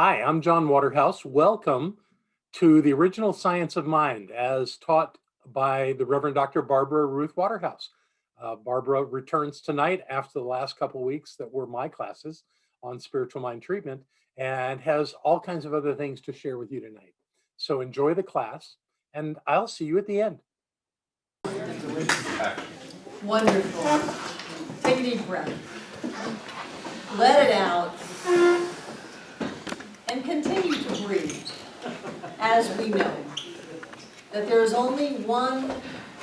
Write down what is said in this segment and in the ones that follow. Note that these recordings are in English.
Hi, I'm John Waterhouse. Welcome to the original Science of Mind as taught by the Reverend Dr. Barbara Ruth Waterhouse. Barbara returns tonight after the last couple weeks that were my classes on spiritual mind treatment and has all kinds of other things to share with you tonight. So enjoy the class and I'll see you at the end. Wonderful. Take a deep breath. Let it out. And continue to breathe as we know that there is only one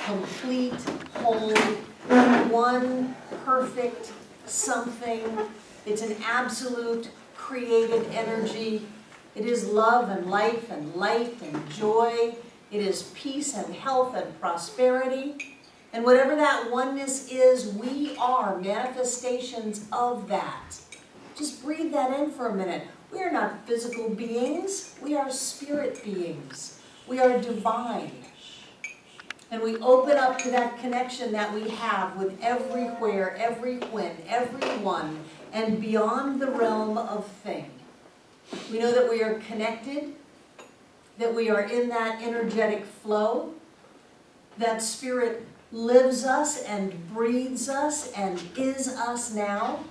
complete, whole, one perfect something. It's an absolute created energy. It is love and life and light and joy. It is peace and health and prosperity. And whatever that oneness is, we are manifestations of that. Just breathe that in for a minute. We are not physical beings. We are spirit beings. We are divine. And we open up to that connection that we have with everywhere, every when, everyone, and beyond the realm of thing. We know that we are connected, that we are in that energetic flow, that spirit lives us and breathes us and is us now.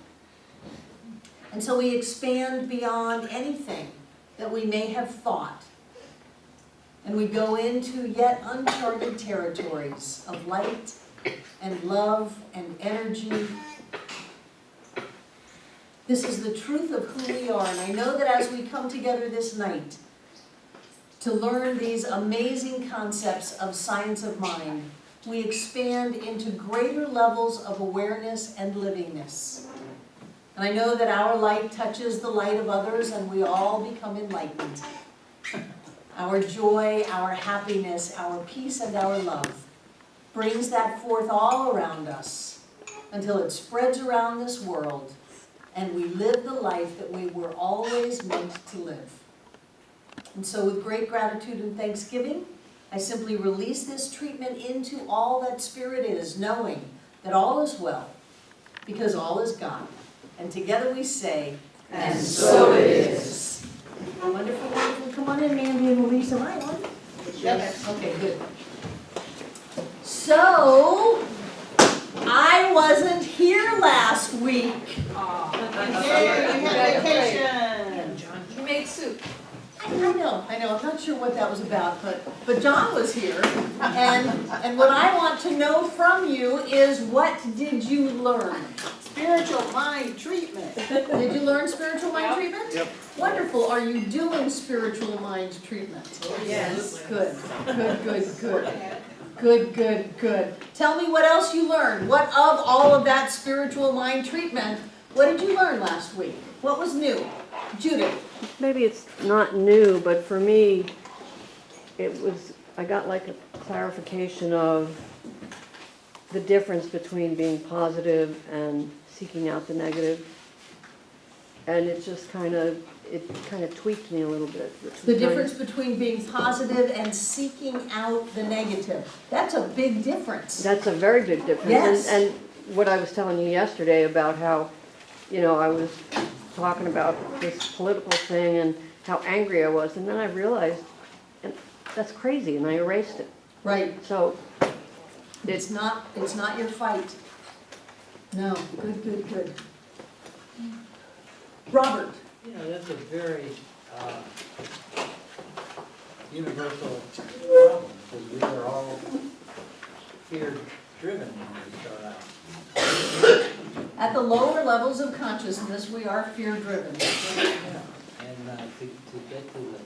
And so we expand beyond anything that we may have thought. And we go into yet uncharted territories of light and love and energy. This is the truth of who we are. And I know that as we come together this night to learn these amazing concepts of science of mind, we expand into greater levels of awareness and livingness. And I know that our light touches the light of others and we all become enlightened. Our joy, our happiness, our peace, and our love brings that forth all around us until it spreads around this world and we live the life that we were always meant to live. And so with great gratitude and thanksgiving, I simply release this treatment into all that spirit is, knowing that all is well, because all is God. And together we say, and so it is. Wonderful, wonderful. Come on in, Mandy and Louise. Am I on? Yes. Okay, good. So, I wasn't here last week. You had vacation. You made soup. I know. I'm not sure what that was about, but John was here. And what I want to know from you is, what did you learn? Spiritual mind treatment. Did you learn spiritual mind treatment? Yep. Wonderful. Are you doing spiritual mind treatment? Yes. Good. Good. Tell me what else you learned. What of all of that spiritual mind treatment, what did you learn last week? What was new? Judith. Maybe it's not new, but for me, I got like a clarification of the difference between being positive and seeking out the negative. And it just kind of tweaked me a little bit. The difference between being positive and seeking out the negative. That's a big difference. That's a very big difference. Yes. And what I was telling you yesterday about how, I was talking about this political thing and how angry I was, and then I realized that's crazy, and I erased it. Right. So It's not your fight. No. Good. Robert. That's a very universal problem, because we are all fear-driven when we start out. At the lower levels of consciousness, we are fear-driven. And to get to the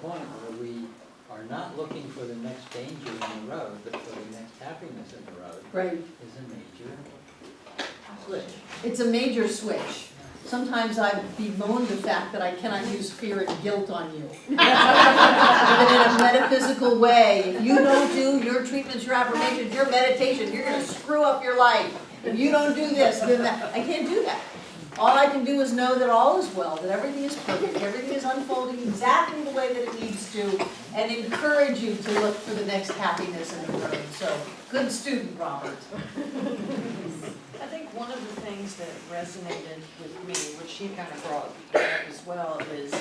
point where we are not looking for the next danger in the road, but for the next happiness in the road, Right. is a major switch. It's a major switch. Sometimes I bemoan the fact that I cannot use fear and guilt on you. But in a metaphysical way, if you don't do your treatments, your affirmations, your meditation, you're going to screw up your life. If you don't do this, then that. I can't do that. All I can do is know that all is well, that everything is perfect, everything is unfolding exactly the way that it needs to, and encourage you to look for the next happiness in the road. So, good student, Robert. I think one of the things that resonated with me, which she kind of brought up as well is,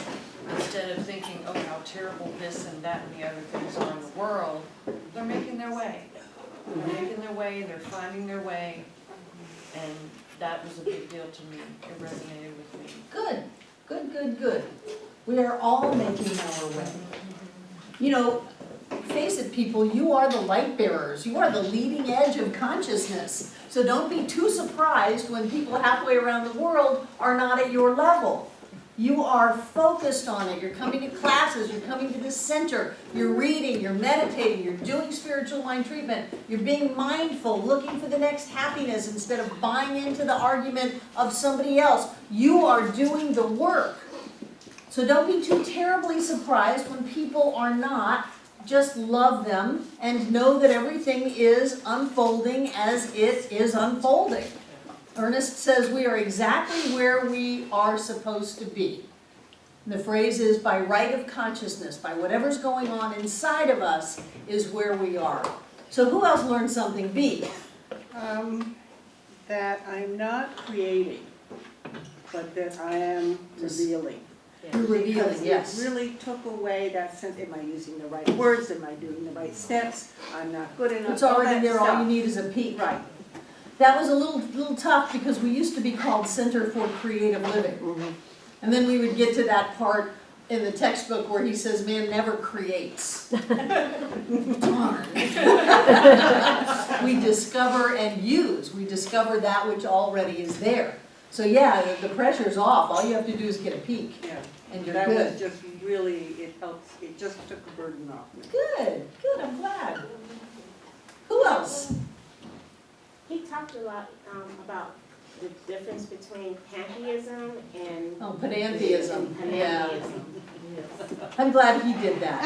instead of thinking, oh, how terrible this and that and the other things are in the world, they're making their way. They're making their way, they're finding their way, and that was a big deal to me. It resonated with me. Good, good, good, good. We are all making our way. You know, face it, people, you are the light bearers. You are the leading edge of consciousness. So don't be too surprised when people halfway around the world are not at your level. You are focused on it. You're coming to classes, you're coming to the center, you're reading, you're meditating, you're doing spiritual mind treatment, you're being mindful, looking for the next happiness instead of buying into the argument of somebody else. You are doing the work. So don't be too terribly surprised when people are not. Just love them and know that everything is unfolding as it is unfolding. Ernest says we are exactly where we are supposed to be. And the phrase is by right of consciousness, by whatever's going on inside of us is where we are. So who else learned something? B. That I'm not creating, but that I am revealing. You're revealing, Because yes. it really took away that sense, am I using the right words, am I doing the right steps, I'm not good enough, It's all already that there, all stuff. you need is a peek. Right. That was a little tough because we used to be called Center for Creative Living. And then we would get to that part in the textbook where he says, man never creates. Darn. We discover and use. We discover that which already is there. So yeah, the pressure's off. All you have to do is get a peek Yeah. and you're That was good. just really, it helps, it just took a burden off me. Good, good, I'm glad. Who else? He talked a lot about the difference between pantheism and Oh, panentheism, yeah. panentheism. I'm glad he did that.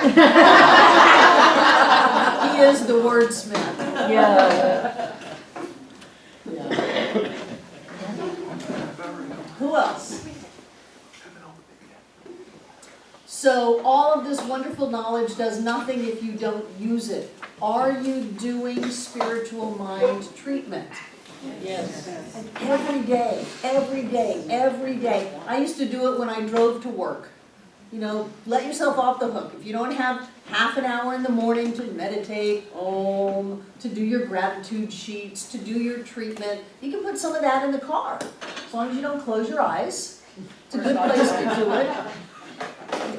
He is the wordsmith. Yeah. Yeah. Who else? So all of this wonderful knowledge does nothing if you don't use it. Are you doing spiritual mind treatment? Yes. And every day, every day, every day. I used to do it when I drove to work. You know, let yourself off the hook. If you don't have half an hour in the morning to meditate, to do your gratitude sheets, to do your treatment, you can put some of that in the car. As long as you don't close your eyes. It's a good place to do it.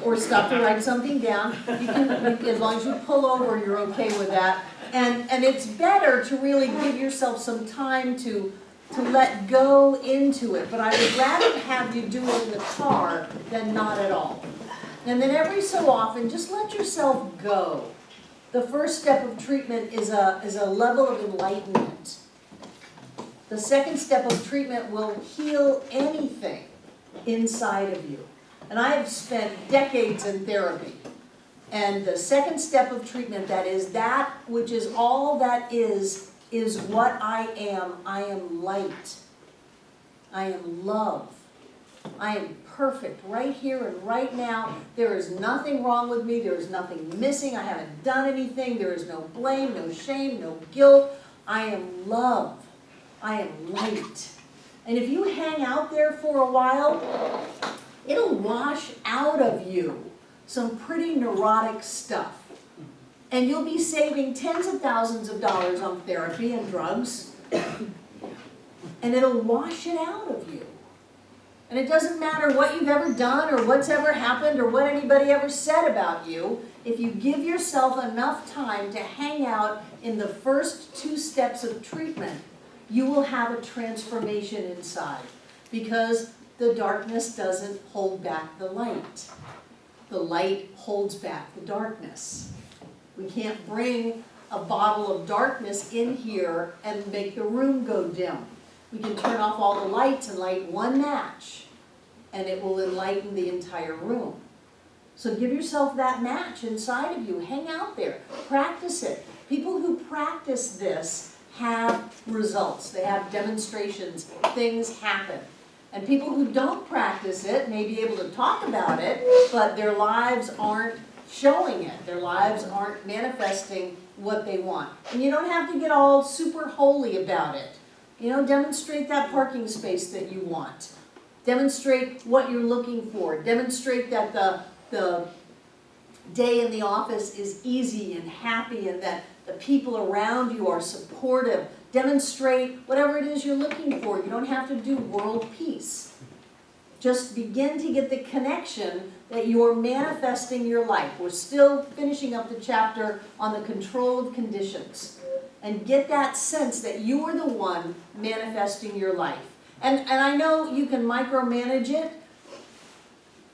Or stop to write something down. You can, as long as you pull over, you're okay with that. And it's better to really give yourself some time to let go into it. But I would rather have you do it in the car than not at all. And then every so often, just let yourself go. The first step of treatment is a level of enlightenment. The second step of treatment will heal anything inside of you. And I have spent decades in therapy. And the second step of treatment, that is that which is all that is what I am. I am light. I am love. I am perfect right here and right now. There is nothing wrong with me. There is nothing missing. I haven't done anything. There is no blame, no shame, no guilt. I am love. I am light. And if you hang out there for a while, it'll wash out of you some pretty neurotic stuff. And you'll be saving tens of thousands of dollars on therapy and drugs. And it'll wash it out of you. And it doesn't matter what you've ever done or what's ever happened or what anybody ever said about you. If you give yourself enough time to hang out in the first 2 steps of treatment, you will have a transformation inside. Because the darkness doesn't hold back the light. The light holds back the darkness. We can't bring a bottle of darkness in here and make the room go dim. We can turn off all the lights and light one match, and it will enlighten the entire room. So give yourself that match inside of you. Hang out there. Practice it. People who practice this have results. They have demonstrations. Things happen. And people who don't practice it may be able to talk about it, but their lives aren't showing it. Their lives aren't manifesting what they want. And you don't have to get all super holy about it. You know, demonstrate that parking space that you want. Demonstrate what you're looking for. Demonstrate that the day in the office is easy and happy and that the people around you are supportive. Demonstrate whatever it is you're looking for. You don't have to do world peace. Just begin to get the connection that you're manifesting your life. We're still finishing up the chapter on the control of conditions. And get that sense that you are the one manifesting your life. And I know you can micromanage it.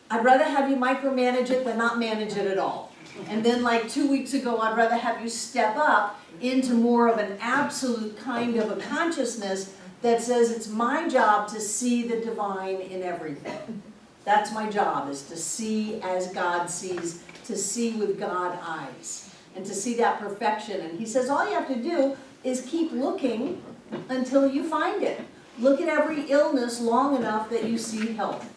I'd rather have you micromanage it than not manage it at all. And then like 2 weeks ago, I'd rather have you step up into more of an absolute kind of a consciousness that says it's my job to see the divine in everything. That's my job, is to see as God sees, to see with God eyes, and to see that perfection. And he says all you have to do is keep looking until you find it. Look at every illness long enough that you see health.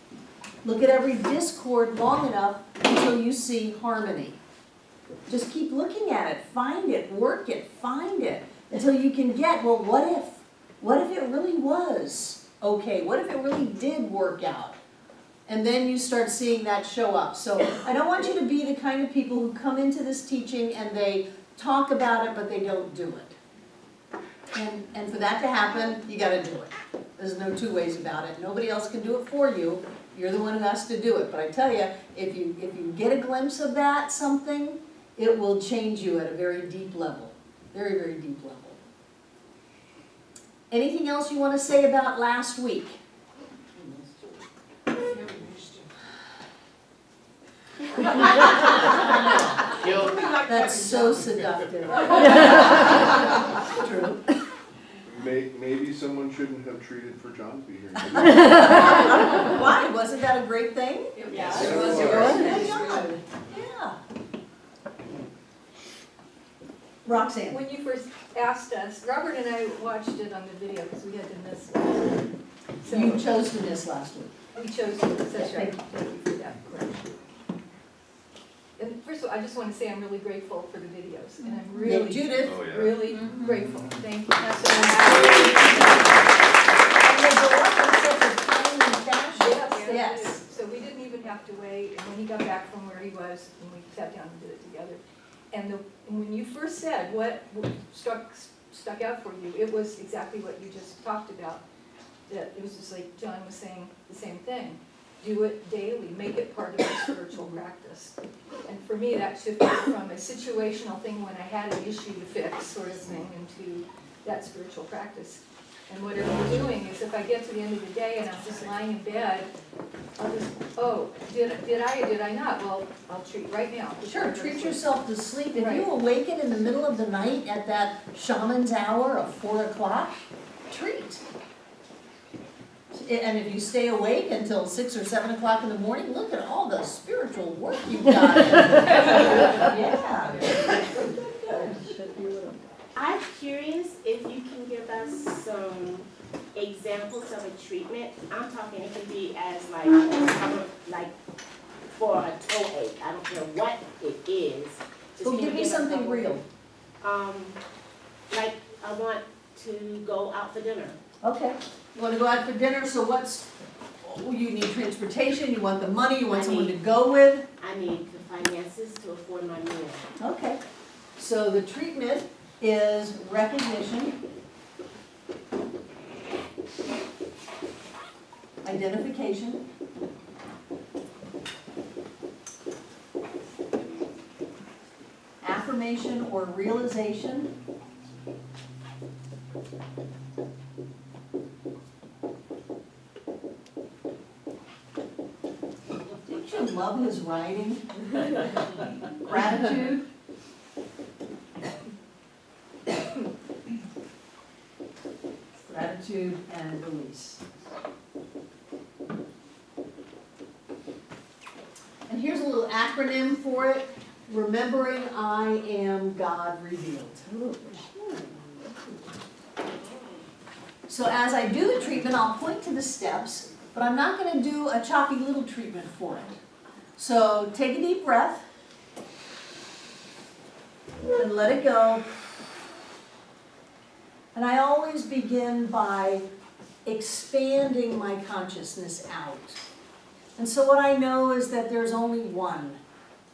Look at every discord long enough until you see harmony. Just keep looking at it, find it, work it, find it, until you can get, well, what if? What if it really was okay? What if it really did work out? And then you start seeing that show up. So I don't want you to be the kind of people who come into this teaching and they talk about it, but they don't do it. And for that to happen, you got to do it. There's no two ways about it. Nobody else can do it for you. You're the one who has to do it. But I tell you, if you get a glimpse of that something, it will change you at a very deep level. Very, very deep level. Anything else you want to say about last week? That's so seductive. True. Maybe someone shouldn't have treated for John to be here. Why? Wasn't that a great thing? Yeah, it it was. was It yours. was. Good job. Yeah. Roxanne. When you first asked us, Robert and I watched it on the video because we had to miss it. So You chose to miss last week. we chose to, that's right, thank you for that correction. And first of all, I just want to say I'm really grateful for the videos, and I'm Yeah, really, Judith. Oh, yeah. really grateful. Thank you. And they go up in such a timely fashion. Yes. So we didn't even have to wait, and when he got back from where he was, and we sat down and did it together. And when you first said what stuck out for you, it was exactly what you just talked about. That it was just like John was saying the same thing. Do it daily, make it part of your spiritual practice. And for me, that shifted from a situational thing when I had an issue to fix sort of thing into that spiritual practice. And what I'm doing is if I get to the end of the day and I'm just lying in bed, I'll just, oh, did I or did I not? Well, I'll treat right now. Sure, treat yourself to sleep. If Right. you awaken in the middle of the night at that shaman's hour of 4 o'clock, treat. And if you stay awake until 6 or 7 o'clock in the morning, look at all the spiritual work you've done. Yeah. I'm curious if you can give us some examples of a treatment. I'm talking, it can be as like for a toe ache. I don't care what it is. Just Well, can you give me us something some- real. Like I want to go out for dinner. Okay. You want to go out for dinner, so you need transportation, you want the money, you want I someone to need- go with? I need the finances to afford my meal. Okay. So the treatment is recognition, identification, affirmation or realization, didn't you love his writing? Gratitude. Gratitude and release. And here's a little acronym for it. Remembering I am God revealed. So as I do the treatment, I'll point to the steps, but I'm not going to do a choppy little treatment for it. So take a deep breath and let it go. And I always begin by expanding my consciousness out. And so what I know is that there's only one.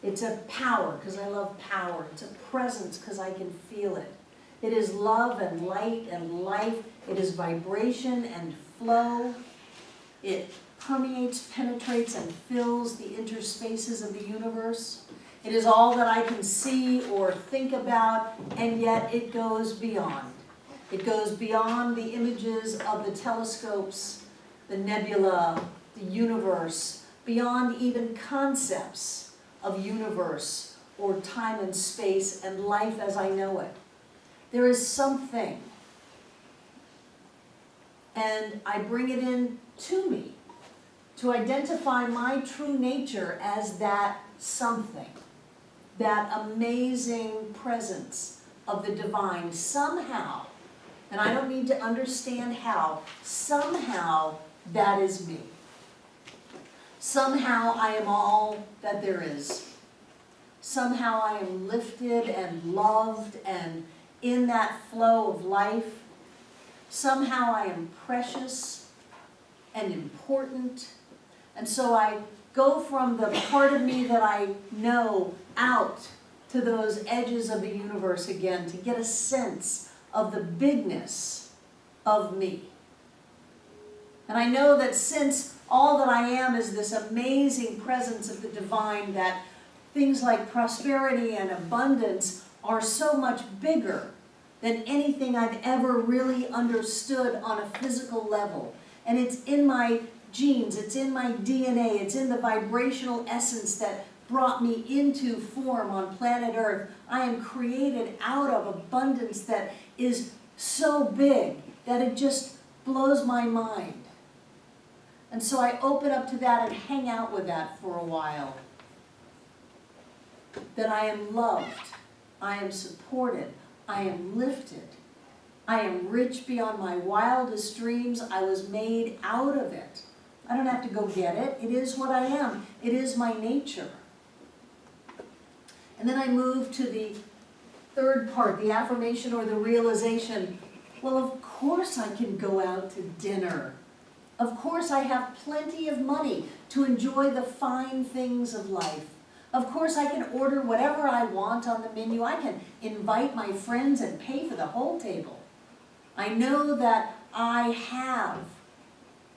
It's a power, because I love power. It's a presence, because I can feel it. It is love and light and life. It is vibration and flow. It permeates, penetrates, and fills the interspaces of the universe. It is all that I can see or think about, and yet it goes beyond. It goes beyond the images of the telescopes, the nebula, the universe, beyond even concepts of universe or time and space and life as I know it. There is something, and I bring it in to me to identify my true nature as that something, that amazing presence of the divine somehow, and I don't need to understand how, somehow that is me. Somehow I am all that there is. Somehow I am lifted and loved and in that flow of life. Somehow I am precious and important. And so I go from the part of me that I know out to those edges of the universe again to get a sense of the bigness of me. And I know that since all that I am is this amazing presence of the divine, that things like prosperity and abundance are so much bigger than anything I've ever really understood on a physical level. And it's in my genes, it's in my DNA, it's in the vibrational essence that brought me into form on planet Earth. I am created out of abundance that is so big that it just blows my mind. And so I open up to that and hang out with that for a while. That I am loved, I am supported, I am lifted, I am rich beyond my wildest dreams. I was made out of it. I don't have to go get it. It is what I am. It is my nature. And then I move to the third part, the affirmation or the realization. Well, of course I can go out to dinner. Of course I have plenty of money to enjoy the fine things of life. Of course I can order whatever I want on the menu. I can invite my friends and pay for the whole table. I know that I have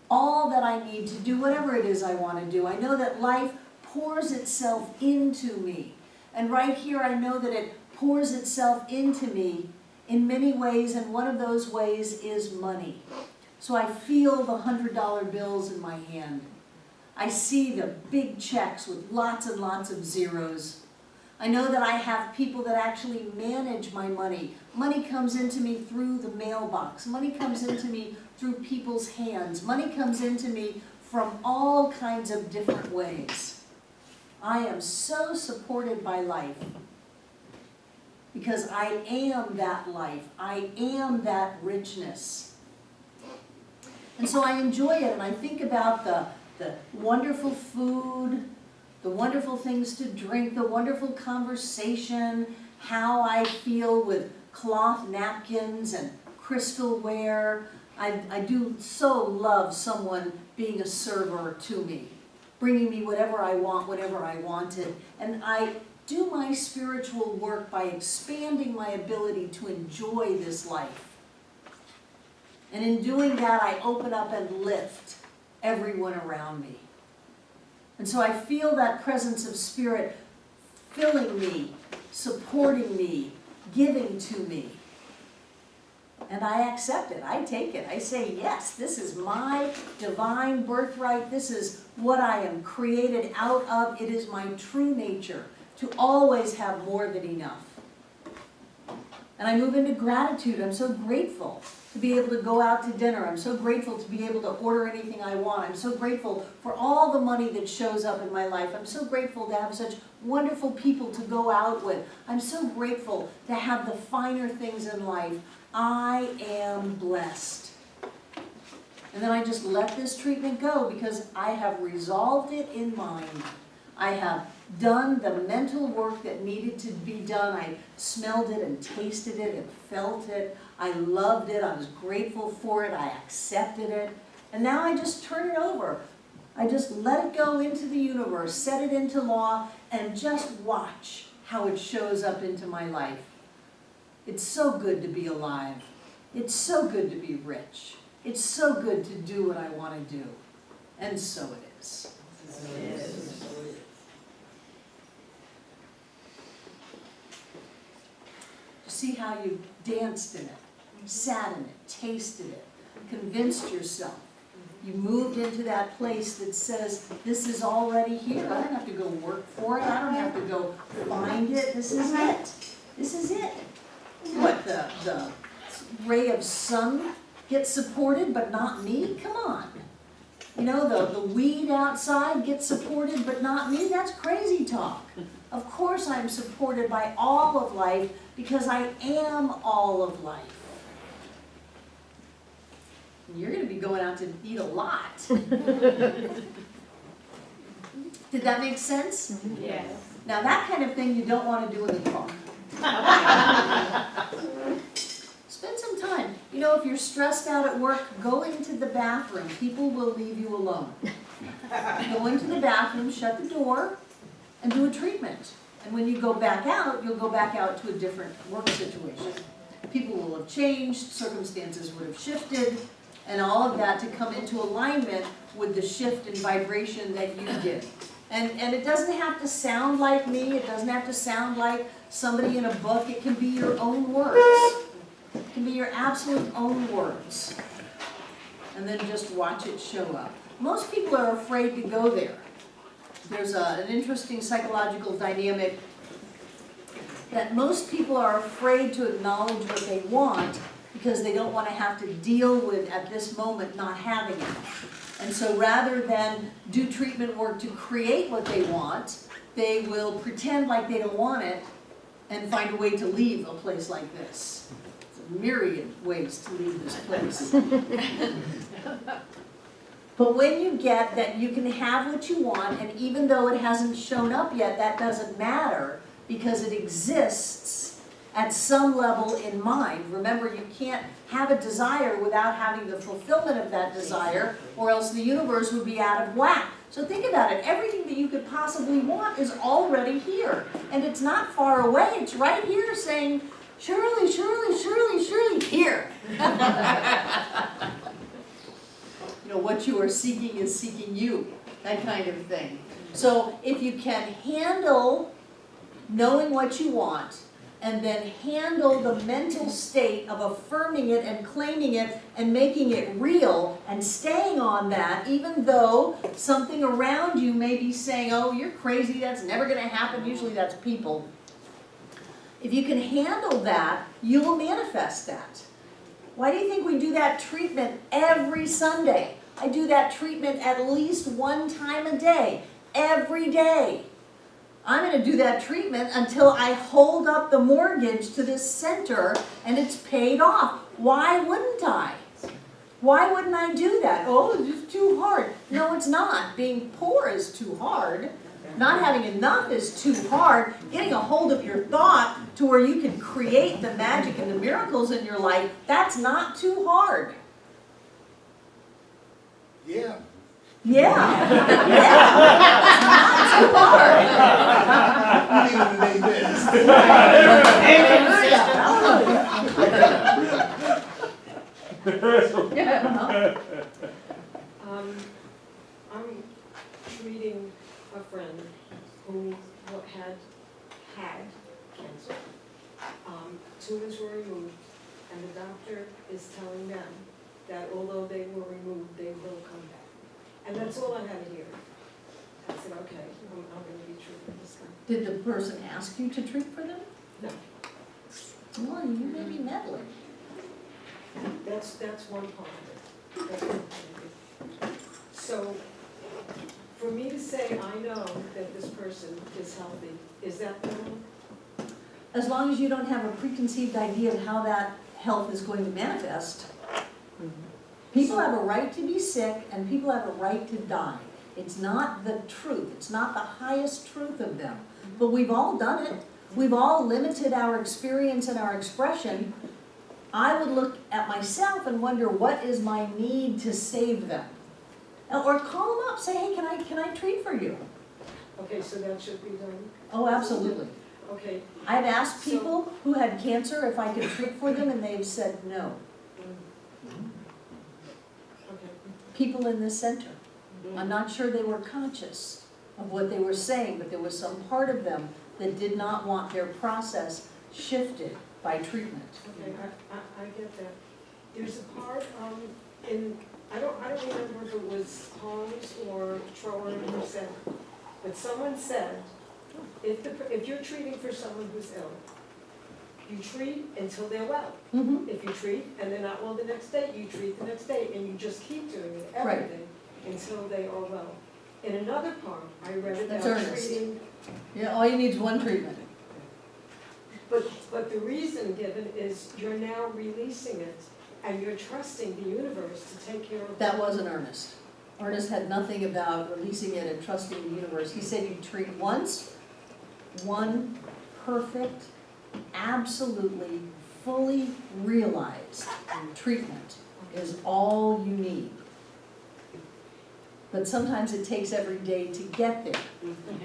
all that I need to do whatever it is I want to do. I know that life pours itself into me. And right here I know that it pours itself into me in many ways, and one of those ways is money. So I feel the $100 bills in my hand. I see the big checks with lots and lots of zeros. I know that I have people that actually manage my money. Money comes into me through the mailbox. Money comes into me through people's hands. Money comes into me from all kinds of different ways. I am so supported by life because I am that life. I am that richness. And so I enjoy it, and I think about the wonderful food, the wonderful things to drink, the wonderful conversation, how I feel with cloth napkins and crystalware. I do so love someone being a server to me, bringing me whatever I want, whatever I wanted. And I do my spiritual work by expanding my ability to enjoy this life. And in doing that, I open up and lift everyone around me. And so I feel that presence of spirit filling me, supporting me, giving to me. And I accept it. I take it. I say, yes, this is my divine birthright. This is what I am created out of. It is my true nature to always have more than enough. And I move into gratitude. I'm so grateful to be able to go out to dinner. I'm so grateful to be able to order anything I want. I'm so grateful for all the money that shows up in my life. I'm so grateful to have such wonderful people to go out with. I'm so grateful to have the finer things in life. I am blessed. And then I just let this treatment go because I have resolved it in mind. I have done the mental work that needed to be done. I smelled it and tasted it and felt it. I loved it. I was grateful for it. I accepted it. And now I just turn it over. I just let it go into the universe, set it into law, and just watch how it shows up into my life. It's so good to be alive. It's so good to be rich. It's so good to do what I want to do. And so it is. See how you danced in it, sat in it, tasted it, convinced yourself. You moved into that place that says, this is already here. I don't have to go work for it. I don't have to go find it. This is it. This is it. What, the ray of sun gets supported but not me? Come on. You know, the weed outside gets supported but not me? That's crazy talk. Of course I'm supported by all of life because I am all of life. You're going to be going out to eat a lot. Did that make sense? Yes. Now that kind of thing you don't want to do in the car. Spend some time. You know, if you're stressed out at work, go into the bathroom. People will leave you alone. Go into the bathroom, shut the door, and do a treatment. And when you go back out, you'll go back out to a different work situation. People will have changed, circumstances would have shifted, and all of that to come into alignment with the shift in vibration that you did. And it doesn't have to sound like me, it doesn't have to sound like somebody in a book, it can be your own words. It can be your absolute own words. And then just watch it show up. Most people are afraid to go there. There's an interesting psychological dynamic that most people are afraid to acknowledge what they want because they don't want to have to deal with, at this moment, not having it. And so rather than do treatment work to create what they want, they will pretend like they don't want it and find a way to leave a place like this. There's a myriad ways to leave this place. But when you get that you can have what you want, and even though it hasn't shown up yet, that doesn't matter because it exists at some level in mind. Remember, you can't have a desire without having the fulfillment of that desire, or else the universe would be out of whack. So think about it. Everything that you could possibly want is already here. And it's not far away. It's right here saying, Shirley, Shirley, Shirley, Shirley, here. You know, what you are seeking is seeking you, that kind of thing. So if you can handle knowing what you want, and then handle the mental state of affirming it and claiming it and making it real and staying on that, even though something around you may be saying, oh, you're crazy, that's never going to happen. Usually that's people. If you can handle that, you will manifest that. Why do you think we do that treatment every Sunday? I do that treatment at least one time a day, every day. I'm going to do that treatment until I hold up the mortgage to this center and it's paid off. Why wouldn't I? Why wouldn't I do that? Oh, it's just too hard. No, it's not. Being poor is too hard. Not having enough is too hard. Getting a hold of your thought to where you can create the magic and the miracles in your life, that's not too hard. Yeah. Yeah. It's not too hard. I'm treating a friend who had cancer. Tumors were removed, and the doctor is telling them that although they were removed, they will come back. And that's all I had to hear. I said, okay, I'm going to be treating this guy. Did the person ask you to treat for them? No. Well, you may be meddling. That's one part of it. That's one part of it. So, for me to say I know that this person is healthy, is that normal? As long as you don't have a preconceived idea of how that health is going to manifest. People have a right to be sick and people have a right to die. It's not the truth, it's not the highest truth of them, but we've all done it. We've all limited our experience and our expression. I would look at myself and wonder, what is my need to save them? Or call them up, say, hey, can I treat for you? Okay, so that should be done, Oh, absolutely. okay. I've asked people who had cancer if I could treat for them, and they've said no. Okay. People in this center. I'm not sure they were conscious of what they were saying, but there was some part of them that did not want their process shifted by treatment. Okay, I get that. There's a part, in, I don't remember if it was Holmes or Trower who said, but someone said, if you're treating for someone who's ill, you treat until they're well. Mm-hmm. If you treat and they're not well the next day, you treat the next day, and you just keep doing it, Right. everything, until they are well. In another part, I read That's about earnest. treating, Yeah, all you need is one treatment. but the reason given is you're now releasing it, and you're trusting the universe to take care of. That wasn't Ernest. Ernest had nothing about releasing it and trusting the universe. He said you treat once, one perfect, absolutely, fully realized treatment is all you need. But sometimes it takes every day to get there.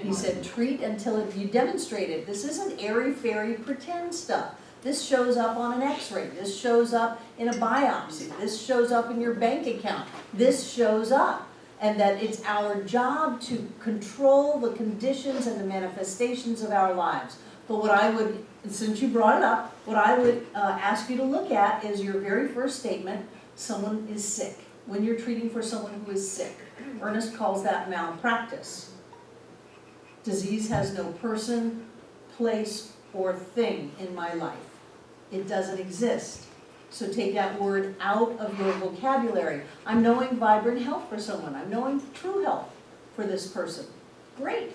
He said treat until you demonstrate it. This isn't airy-fairy pretend stuff. This shows up on an x-ray. This shows up in a biopsy. This shows up in your bank account. This shows up. And that it's our job to control the conditions and the manifestations of our lives. But what I would, since you brought it up, what I would ask you to look at is your very first statement, someone is sick. When you're treating for someone who is sick. Ernest calls that malpractice. Disease has no person, place, or thing in my life. It doesn't exist. So take that word out of your vocabulary. I'm knowing vibrant health for someone. I'm knowing true health for this person. Great.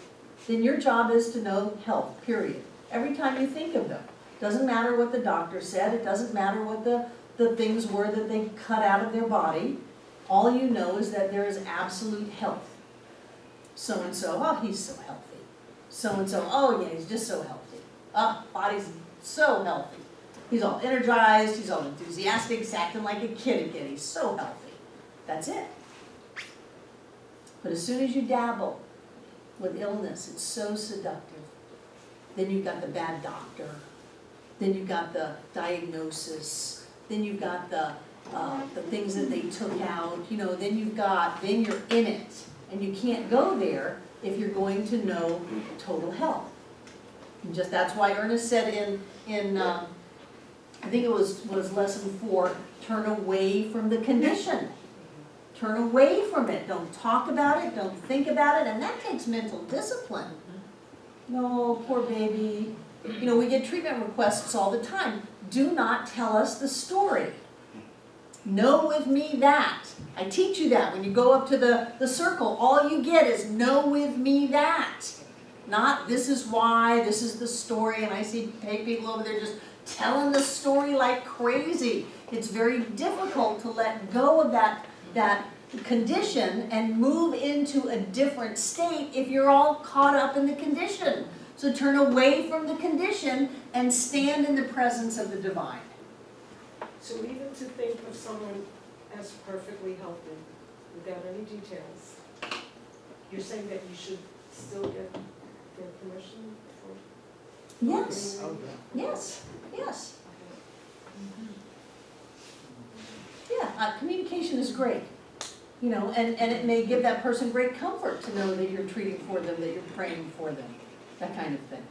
Then your job is to know health, period. Every time you think of them. Doesn't matter what the doctor said. It doesn't matter what the things were that they cut out of their body. All you know is that there is absolute health. So-and-so, oh, he's so healthy. So-and-so, oh yeah, he's just so healthy. Body's so healthy. He's all energized, he's all enthusiastic, he's acting like a kid again. He's so healthy. That's it. But as soon as you dabble with illness, it's so seductive. Then you've got the bad doctor. Then you've got the diagnosis. Then you've got the things that they took out. You know, then you're in it. And you can't go there if you're going to know total health. And just that's why Ernest said in I think it was lesson 4, turn away from the condition. Turn away from it. Don't talk about it. Don't think about it. And that takes mental discipline. No, poor baby. You know, we get treatment requests all the time. Do not tell us the story. Know with me that. I teach you that. When you go up to the circle, all you get is know with me that. Not this is why, this is the story, and I see people over there just telling the story like crazy. It's very difficult to let go of that condition and move into a different state if you're all caught up in the condition. So turn away from the condition and stand in the presence of the divine. So even to think of someone as perfectly healthy, without any details, you're saying that you should still get their permission for? Yes, yes, yes. Yeah, communication is great. You know, and it may give that person great comfort to know that you're treating for them, that you're praying for them, that kind of thing.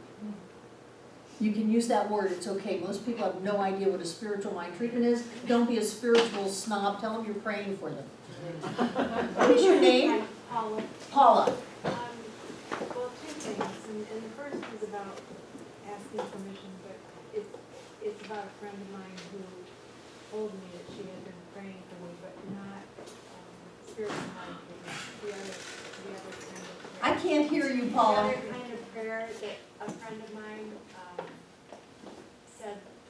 You can use that word, it's okay. Most people have no idea what a spiritual mind treatment is. Don't be a spiritual snob, tell them you're praying for them. What is your name? Paula. Paula. Well, 2 things, and the first is about asking permission, but it's about a friend of mine who told me that she had been praying for me, but not spiritual mind treatment, the other kind of prayer. I can't hear you, Paula. The other kind of prayer that a friend of mine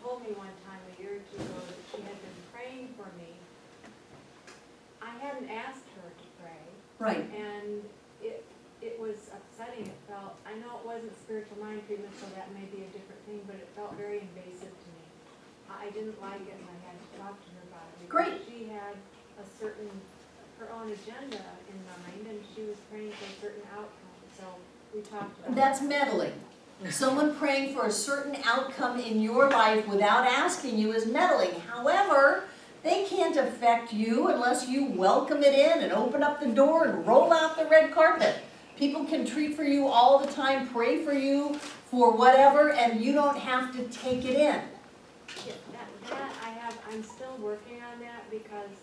told me one time a year or 2 ago that she had been praying for me. I hadn't asked her to pray. Right. And it was upsetting, it felt, I know it wasn't spiritual mind treatment, so that may be a different thing, but it felt very invasive to me. I didn't like it and I had to talk to her about it. Great. Because she had a certain, her own agenda in mind and she was praying for a certain outcome, so we talked about it. That's meddling. Someone praying for a certain outcome in your life without asking you is meddling. However, they can't affect you unless you welcome it in and open up the door and roll out the red carpet. People can treat for you all the time, pray for you, for whatever, and you don't have to take it in. Yeah, I'm still working on that because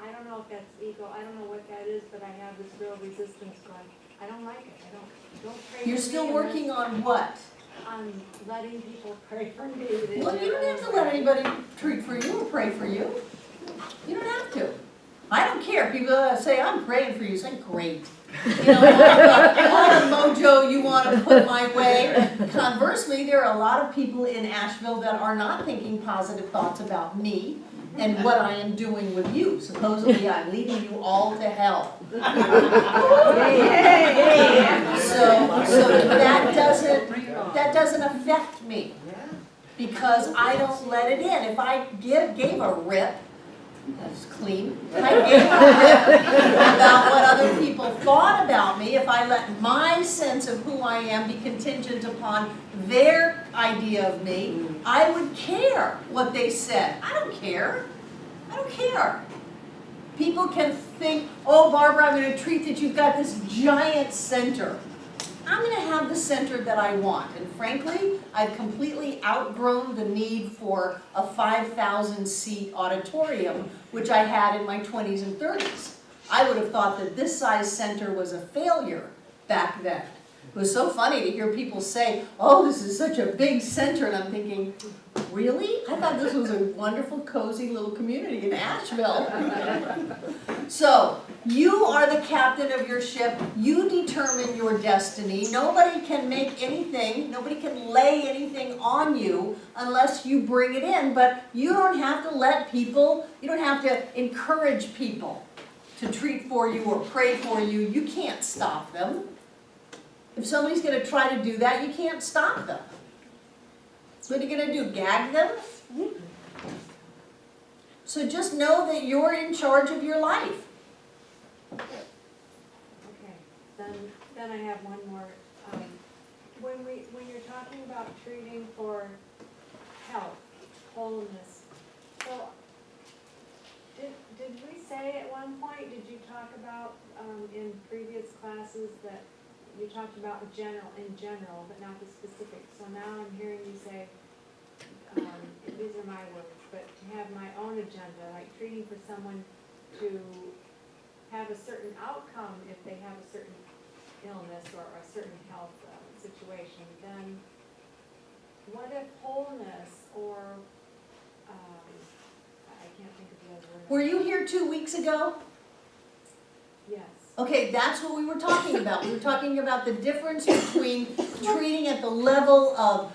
I don't know if that's ego, I don't know what that is, but I have this real resistance going. I don't like it, don't pray for me. You're still working on what? On letting people pray for me. Well, you don't have to let anybody treat for you or pray for you. You don't have to. I don't care. People say, I'm praying for you. Say, great. You know, all the mojo you want to put my way. Conversely, there are a lot of people in Asheville that are not thinking positive thoughts about me and what I am doing with you. Supposedly, I'm leading you all to hell. So that doesn't affect me because I don't let it in. If I gave a rip, that's clean. If I gave a rip about what other people thought about me, if I let my sense of who I am be contingent upon their idea of me, I would care what they said. I don't care. I don't care. People can think, oh, Barbara, I'm going to treat that you've got this giant center. I'm going to have the center that I want. And frankly, I've completely outgrown the need for a 5,000-seat auditorium, which I had in my 20s and 30s. I would have thought that this size center was a failure back then. It was so funny to hear people say, oh, this is such a big center. And I'm thinking, really? I thought this was a wonderful, cozy little community in Asheville. So, you are the captain of your ship. You determine your destiny. Nobody can make anything, nobody can lay anything on you unless you bring it in. But you don't have to let people, you don't have to encourage people to treat for you or pray for you. You can't stop them. If somebody's going to try to do that, you can't stop them. What are you going to do, gag them? So just know that you're in charge of your life. Okay, then I have one more. When you're talking about treating for health, wholeness, so did we say at one point, did you talk about in previous classes that you talked about in general, but not the specifics? So now I'm hearing you say, these are my words, but to have my own agenda, like treating for someone to have a certain outcome if they have a certain illness or a certain health situation, then what if wholeness or, I can't think of the other word. Were you here 2 weeks ago? Yes. Okay, that's what we were talking about. We were talking about the difference between treating at the level of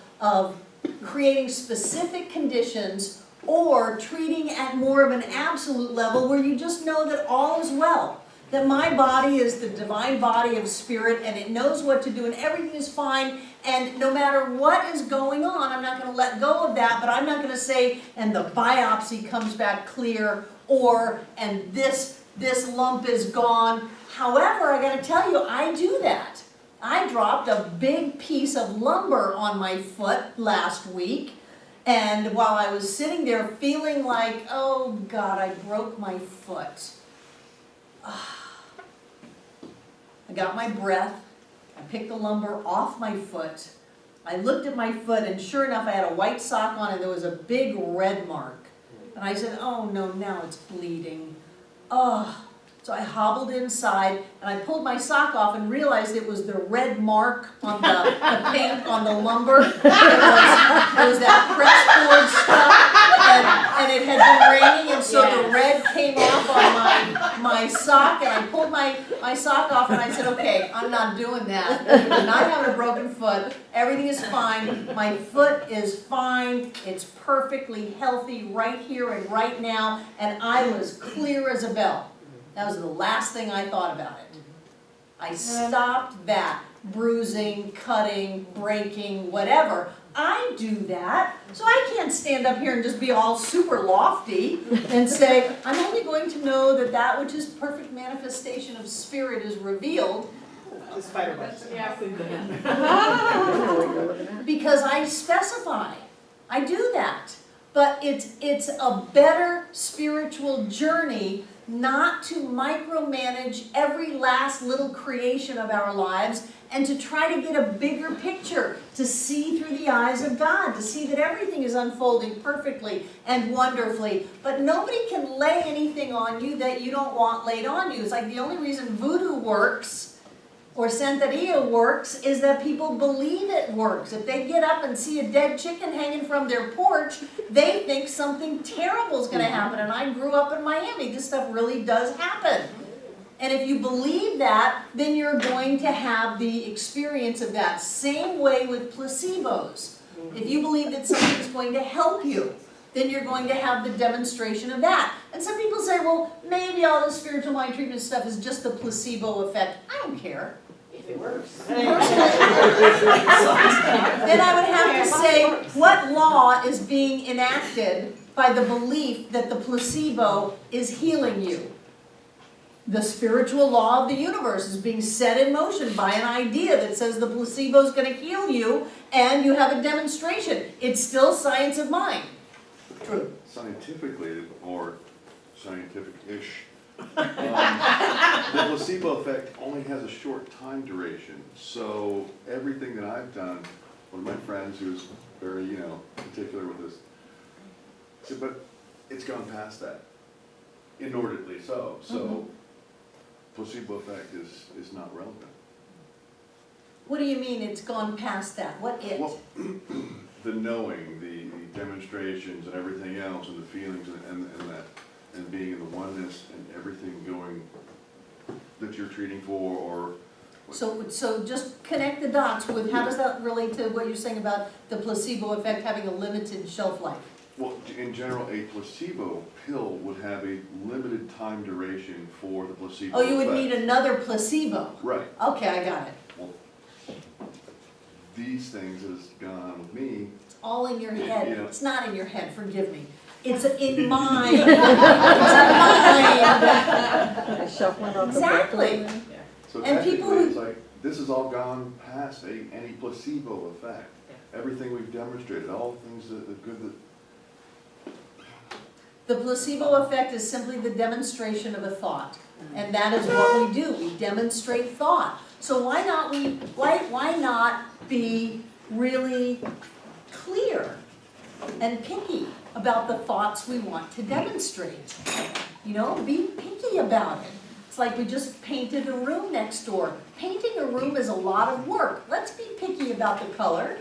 creating specific conditions or treating at more of an absolute level where you just know that all is well. That my body is the divine body of spirit and it knows what to do and everything is fine, and no matter what is going on, I'm not going to let go of that, but I'm not going to say, and the biopsy comes back clear, or, and this lump is gone. However, I got to tell you, I do that. I dropped a big piece of lumber on my foot last week, and while I was sitting there feeling like, oh God, I broke my foot. I got my breath, I picked the lumber off my foot, I looked at my foot, and sure enough I had a white sock on and there was a big red mark. And I said, oh no, now it's bleeding. Oh. So I hobbled inside and I pulled my sock off and realized it was the red mark on the paint on the lumber. It was that pressboard stuff, and it had been raining, and so the red came off on my sock, and I pulled my sock off and I said, okay, I'm not doing that. I'm not having a broken foot. Everything is fine. My foot is fine. It's perfectly healthy right here and right now, and I was clear as a bell. That was the last thing I thought about it. I stopped that. Bruising, cutting, breaking, whatever. I do that, so I can't stand up here and just be all super lofty and say, I'm only going to know that that which is perfect manifestation of spirit is revealed. The spider web. Because I specify, I do that. But it's a better spiritual journey not to micromanage every last little creation of our lives and to try to get a bigger picture, to see through the eyes of God, to see that everything is unfolding perfectly and wonderfully. But nobody can lay anything on you that you don't want laid on you. It's like the only reason voodoo works or Santeria works is that people believe it works. If they get up and see a dead chicken hanging from their porch, they think something terrible is going to happen. And I grew up in Miami. This stuff really does happen. And if you believe that, then you're going to have the experience of that. Same way with placebos. If you believe that something is going to help you, then you're going to have the demonstration of that. And some people say, well, maybe all this spiritual mind treatment stuff is just the placebo effect. I don't care. If it works. Then I would have to say, what law is being enacted by the belief that the placebo is healing you? The spiritual law of the universe is being set in motion by an idea that says the placebo is going to heal you, and you have a demonstration. It's still science of mind. True. Scientifically, or scientific-ish, the placebo effect only has a short time duration. So everything that I've done, one of my friends who's very, particular with this, said, but it's gone past that, inordinately so. So placebo effect is not relevant. What do you mean it's gone past that? What it? Well, the knowing, the demonstrations and everything else, and the feelings and that, and being in the oneness and everything going that you're treating for, or So just connect the dots with, how does that relate to what you're saying about the placebo effect having a limited shelf life? well, in general, a placebo pill would have a limited time duration for the placebo Oh, you would effect. need another placebo. Right. Okay, I got it. Well, these things has gone on with me. It's all in your head. Yeah. It's not in your head, forgive me. It's in mind. It's in mind. Shuffling off the Exactly. bottom. So And people technically, who- it's like, this has all gone past any placebo effect. Everything we've demonstrated, all the things that the good that. The placebo effect is simply the demonstration of a thought. And that is what we do. We demonstrate thought. So why not be really clear and picky about the thoughts we want to demonstrate? Be picky about it. It's like we just painted a room next door. Painting a room is a lot of work. Let's be picky about the color.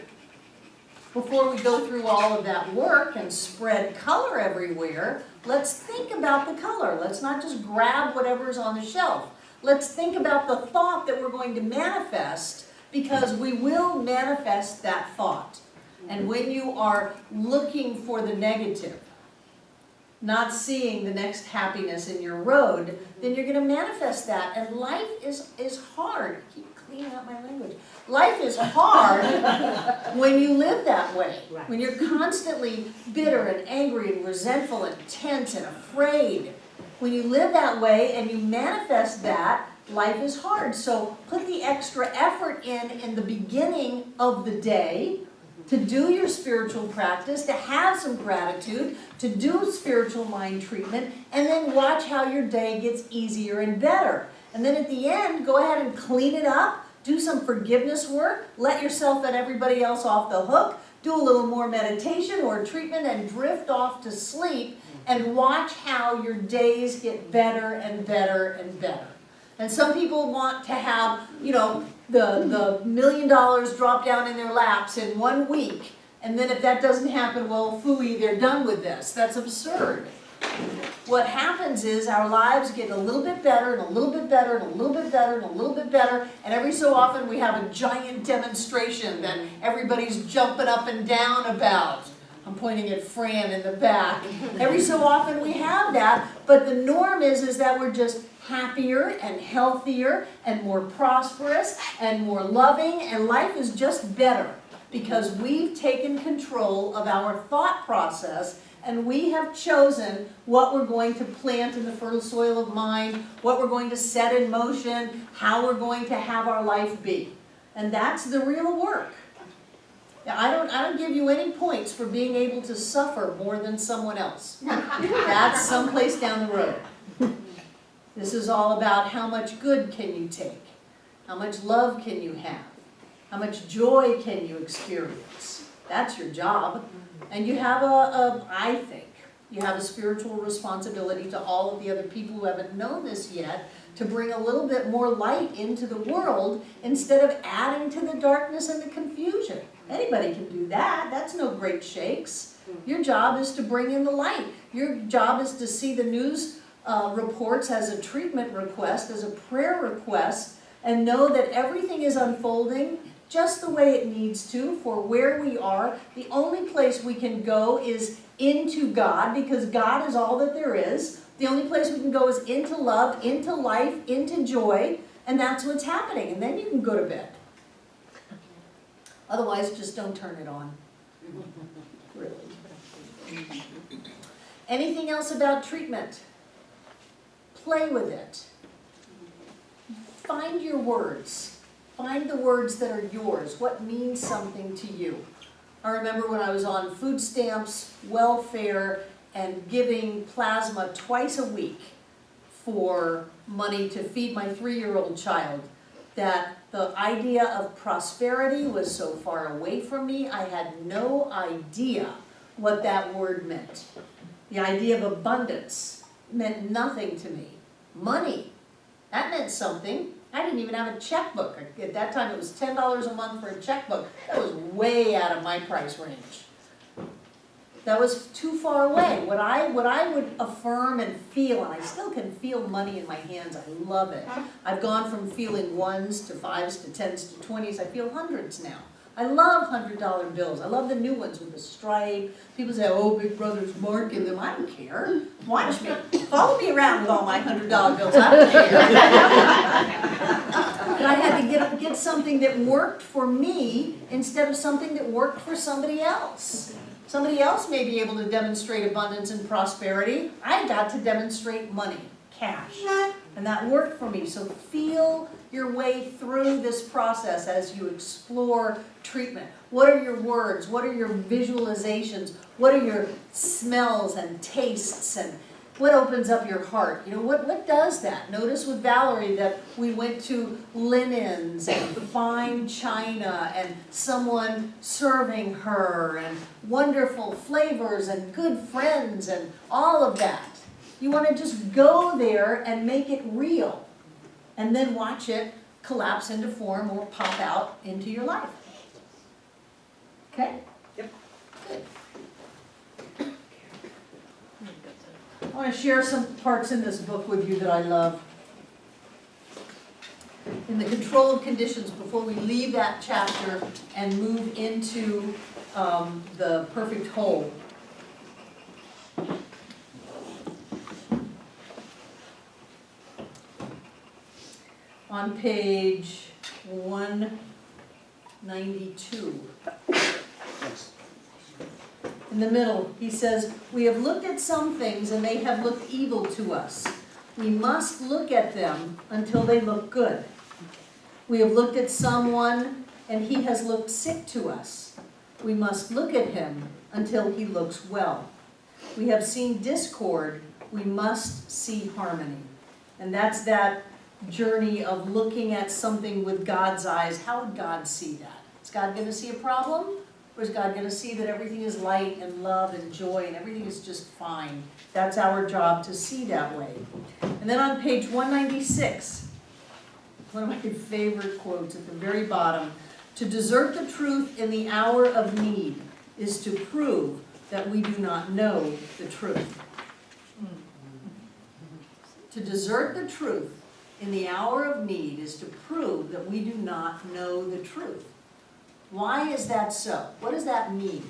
Before we go through all of that work and spread color everywhere, let's think about the color. Let's not just grab whatever's on the shelf. Let's think about the thought that we're going to manifest, because we will manifest that thought. And when you are looking for the negative, not seeing the next happiness in your road, then you're going to manifest that. And life is hard. I keep cleaning up my language. Life is hard when you live that way. Right. When you're constantly bitter and angry and resentful and tense and afraid. When you live that way and you manifest that, life is hard. So put the extra effort in the beginning of the day to do your spiritual practice, to have some gratitude, to do spiritual mind treatment, and then watch how your day gets easier and better. And then at the end, go ahead and clean it up, do some forgiveness work, let yourself and everybody else off the hook, do a little more meditation or treatment, and drift off to sleep, and watch how your days get better and better and better. And some people want to have, the $1 million drop down in their laps in 1 week. And then if that doesn't happen, well, phooey, they're done with this. That's absurd. What happens is our lives get a little bit better and a little bit better and a little bit better and a little bit better. And every so often we have a giant demonstration that everybody's jumping up and down about. I'm pointing at Fran in the back. Every so often we have that, but the norm is that we're just happier and healthier and more prosperous and more loving, and life is just better because we've taken control of our thought process and we have chosen what we're going to plant in the fertile soil of mind, what we're going to set in motion, how we're going to have our life be. And that's the real work. Now, I don't give you any points for being able to suffer more than someone else. That's someplace down the road. This is all about how much good can you take? How much love can you have? How much joy can you experience? That's your job. And you have I think, you have a spiritual responsibility to all of the other people who haven't known this yet to bring a little bit more light into the world instead of adding to the darkness and the confusion. Anybody can do that. That's no great shakes. Your job is to bring in the light. Your job is to see the news reports as a treatment request, as a prayer request, and know that everything is unfolding just the way it needs to for where we are. The only place we can go is into God, because God is all that there is. The only place we can go is into love, into life, into joy, and that's what's happening. And then you can go to bed. Otherwise, just don't turn it on. Really. Anything else about treatment? Play with it. Find your words. Find the words that are yours. What means something to you? I remember when I was on food stamps, welfare, and giving plasma twice a week for money to feed my 3-year-old child, that the idea of prosperity was so far away from me, I had no idea what that word meant. The idea of abundance meant nothing to me. Money, that meant something. I didn't even have a checkbook. At that time, it was $10 a month for a checkbook. That was way out of my price range. That was too far away. What I would affirm and feel, and I still can feel money in my hands, I love it. I've gone from feeling 1s to 5s to 10s to 20s. I feel hundreds now. I love $100 bills. I love the new ones with the stripe. People say, oh, Big Brother's marking them. I don't care. Watch me. Follow me around with all my $100 bills. I don't care. But I had to get something that worked for me instead of something that worked for somebody else. Somebody else may be able to demonstrate abundance and prosperity. I got to demonstrate money, cash. And that worked for me. So feel your way through this process as you explore treatment. What are your words? What are your visualizations? What are your smells and tastes? And what opens up your heart? You know, what does that? Notice with Valerie that we went to linens and fine china and someone serving her and wonderful flavors and good friends and all of that. You want to just go there and make it real, and then watch it collapse into form or pop out into your life. Okay? Yep. Good. I want to share some parts in this book with you that I love. In the control of conditions, before we leave that chapter and move into the perfect whole. On page 192. In the middle, he says, we have looked at some things and they have looked evil to us. We must look at them until they look good. We have looked at someone and he has looked sick to us. We must look at him until he looks well. We have seen discord. We must see harmony. And that's that journey of looking at something with God's eyes. How would God see that? Is God going to see a problem? Or is God going to see that everything is light and love and joy and everything is just fine? That's our job, to see that way. And then on page 196, one of my favorite quotes at the very bottom, to desert the truth in the hour of need is to prove that we do not know the truth. To desert the truth in the hour of need is to prove that we do not know the truth. Why is that so? What does that mean?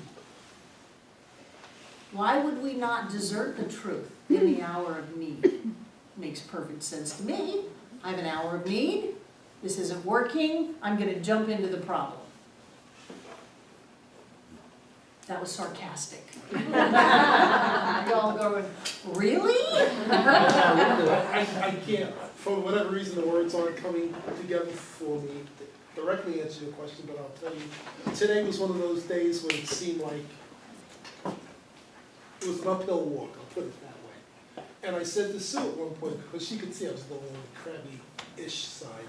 Why would we not desert the truth in the hour of need? makes perfect sense to me. I have an hour of need, this isn't working, I'm gonna jump into the problem. That was sarcastic. Y'all going, really? I can't, for whatever reason, the words aren't coming together for me to directly answer your question, but I'll tell you, today was one of those days when it seemed like it was an uphill walk, I'll put it that way. And I said to Sue at one point, because she could see I was a little on the crabby-ish side,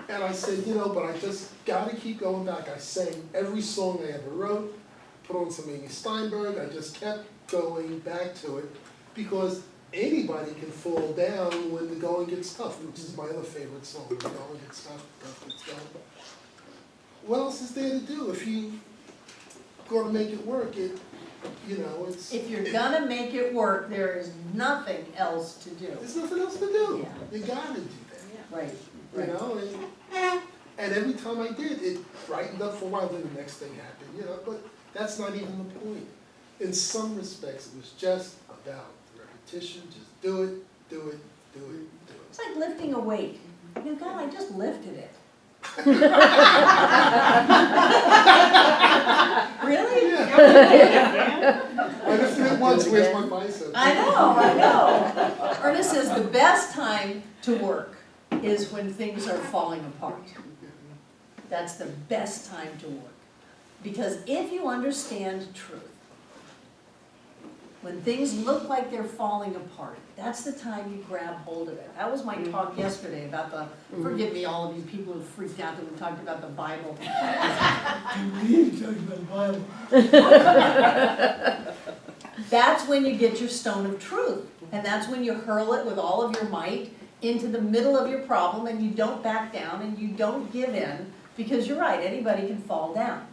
and I said, but I just gotta keep going back. I sang every song I ever wrote, put on some Amy Steinberg, I just kept going back to it, because anybody can fall down when the going gets tough, which is my other favorite song, when the going gets tough, it's going. What else is there to do? If you gonna make it work, it's. If you're gonna make it work, there is nothing else to do. There's nothing else to do. Yeah. You gotta do that. Right, You know, and every time I did, it brightened up for a while, then the next thing happened, but that's not even the point. In some respects, it was just about repetition, just do it, do it, do it, do it. It's like lifting a weight. God, I just lifted it. Really? I just did it once, where's my bicep? I know. Ernest says the best time to work is when things are falling apart. That's the best time to work. Because if you understand truth, when things look like they're falling apart, that's the time you grab hold of it. That was my talk yesterday about forgive me all of you people who freaked out that we talked about the Bible. That's when you get your stone of truth. And that's when you hurl it with all of your might into the middle of your problem, and you don't back down and you don't give in, because you're right, anybody can fall down.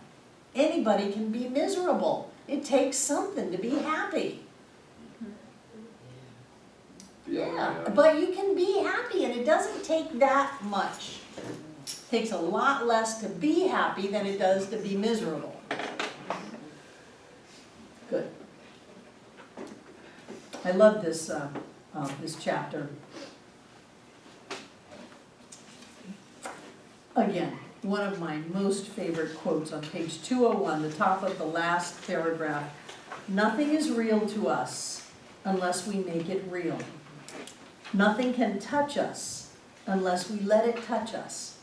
Anybody can be miserable. It takes something to be happy. Yeah, but you can be happy, and it doesn't take that much. It takes a lot less to be happy than it does to be miserable. Good. I love this this chapter. Again, one of my most favorite quotes on page 201, the top of the last paragraph. Nothing is real to us unless we make it real. Nothing can touch us unless we let it touch us.